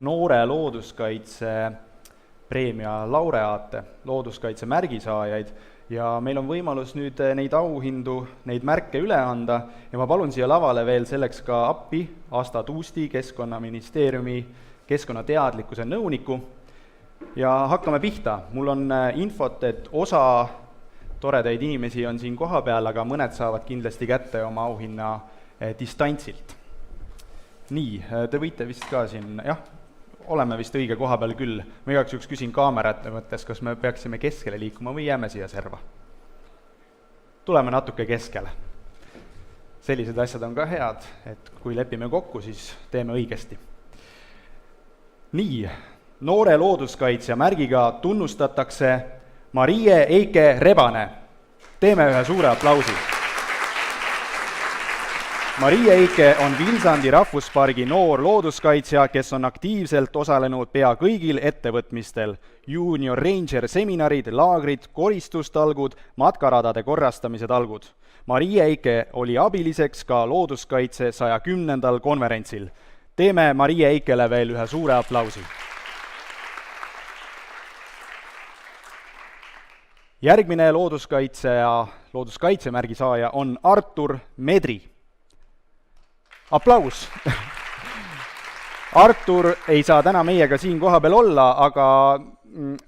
noore looduskaitse preemia laureaate, looduskaitse märgisaajaid ja meil on võimalus nüüd neid auhindu, neid märke üle anda ja ma palun siia lavale veel selleks ka appi Asta Tuusti, Keskkonnaministeeriumi keskkonnateadlikkuse nõuniku ja hakkame pihta. Mul on infot, et osa toredaid inimesi on siin koha peal, aga mõned saavad kindlasti kätte oma auhinna distantsilt. Nii, te võite vist ka siin, oleme vist õige koha peal küll. Ma igaks juhuks küsin kaamerate mõttes, kas me peaksime keskele liikuma või jääme siia serva. Tuleme natuke keskele. Sellised asjad on ka head, et kui lepime kokku, siis teeme õigesti. Nii, noore looduskaitsja märgiga tunnustatakse Marie Eike Rebane. Teeme ühe suure aplausi. Marie Eike on Vilsandi rahvuspargi noor looduskaitsja, kes on aktiivselt osalenud pea kõigil ettevõtmistel, Junior Ranger seminarid, laagrid, koristustalgud, matkaradade korrastamise talgud. Marie Eike oli abiliseks ka looduskaitse 110. konverentsil. Teeme Marie Eikele veel ühe suure aplausi. Järgmine looduskaitsemärgi saaja on Artur Medri. Aplaus! Artur ei saa täna meiega siin koha peal olla, aga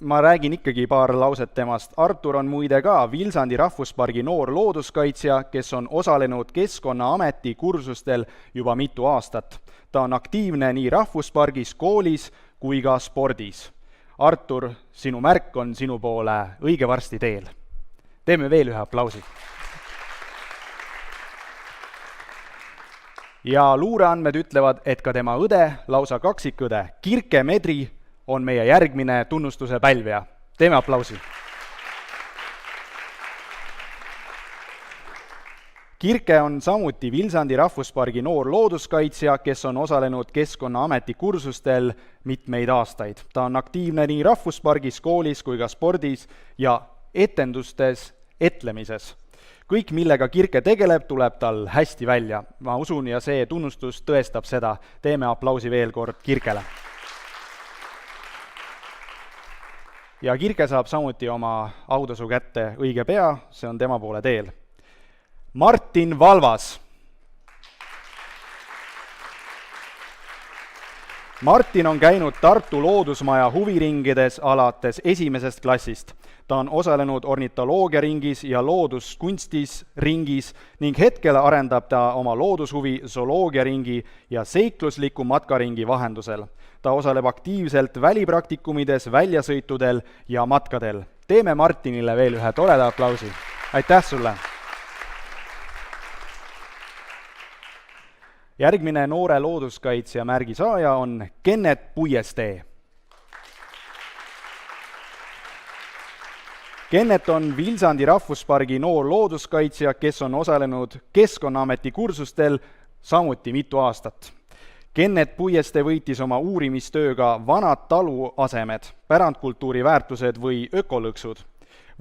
ma räägin ikkagi paar lauset temast. Artur on muide ka Vilsandi rahvuspargi noor looduskaitsja, kes on osalenud Keskkonnaameti kursustel juba mitu aastat. Ta on aktiivne nii rahvuspargis, koolis kui ka spordis. Artur, sinu märk on sinu poole õige varsti teel. Teeme veel ühe aplausi. Ja luureandmed ütlevad, et ka tema õde, lausa kaksikõde, Kirke Medri on meie järgmine tunnustuse pälvija. Teeme aplausi. Kirke on samuti Vilsandi rahvuspargi noor looduskaitsja, kes on osalenud Keskkonnaameti kursustel mitmeid aastaid. Ta on aktiivne nii rahvuspargis, koolis kui ka spordis ja etendustes etlemises. Kõik, millega Kirke tegeleb, tuleb tal hästi välja. Ma usun ja see tunnustus tõestab seda. Teeme aplausi veel kord Kirkele. Ja Kirke saab samuti oma autasu kätte õige pea, see on tema poole teel. Martin Valvas. Martin on käinud Tartu loodusmaja huviringides alates 1. klassist. Ta on osalenud ornitoloogiaringis ja looduskunstis ringis ning hetkel arendab ta oma loodushuvi zooloogiaringi ja seiklusliku matkaringi vahendusel. Ta osaleb aktiivselt välipraktikumides, väljasõitudel ja matkadel. Teeme Martinile veel ühe toreda aplausi. Aitäh sulle! Järgmine noore looduskaitsja märgi saaja on Kennet Puiestee. Kennet on Vilsandi rahvuspargi noor looduskaitsja, kes on osalenud Keskkonnaameti kursustel samuti mitu aastat. Kennet Puiestee võitis oma uurimistööga vanad taluasemed, pärandkultuuri väärtused või ökolõksud.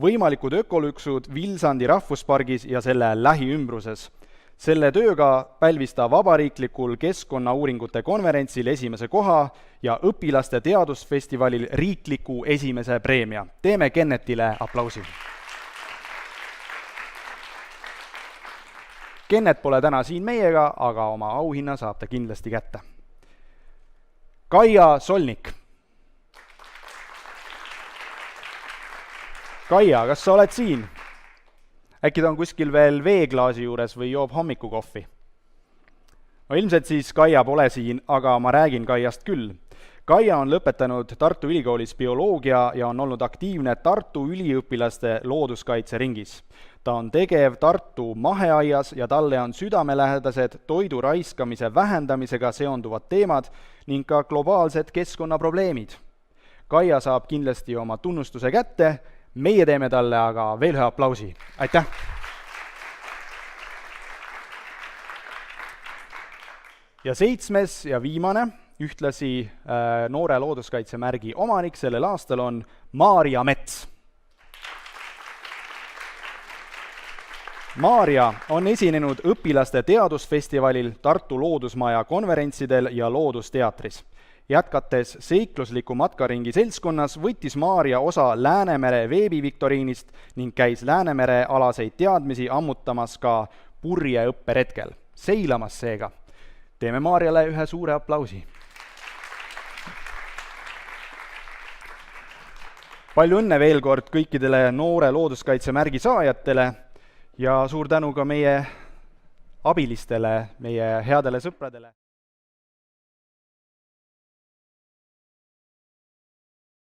Võimalikud ökolõksud Vilsandi rahvuspargis ja selle lähiümbruses. Selle tööga pälvis ta vabariiklikul keskkonnauuringute konverentsil 1. koha ja õpilaste teadusfestivalil riikliku 1. preemia. Teeme Kennetile aplausi. Kennet pole täna siin meiega, aga oma auhinna saab ta kindlasti kätte. Kaia Solnik. Kaia, kas sa oled siin? Äkki ta on kuskil veel veeklaasi juures või joob hommikukohvi? No ilmselt siis Kaia pole siin, aga ma räägin Kaiast küll. Kaia on lõpetanud Tartu Ülikoolis bioloogia ja on olnud aktiivne Tartu üliõpilaste looduskaitseringis. Ta on tegev Tartu maheaias ja talle on südamelähedased toidu raiskamise vähendamisega seonduvad teemad ning ka globaalsed keskkonnaprobleemid. Kaia saab kindlasti oma tunnustuse kätte, meie teeme talle aga veel ühe aplausi. Aitäh! Ja 7. ja viimane, ühtlasi noore looduskaitsemärgi omanik sellel aastal on Maarja Mets. Maarja on esinenud õpilaste teadusfestivalil, Tartu loodusmaja konverentsidel ja loodusteatris. Jätkates seiklusliku matkaringi seltskonnas võttis Maarja osa Läänemere veebiviktoriinist ning käis Läänemere alaseid teadmisi ammutamas ka purjeõpperetkel, seilamas seega. Teeme Maarjale ühe suure aplausi. Palju õnne veel kord kõikidele noore looduskaitsemärgi saajatele ja suur tänu ka meie abilistele, meie headele sõpradele.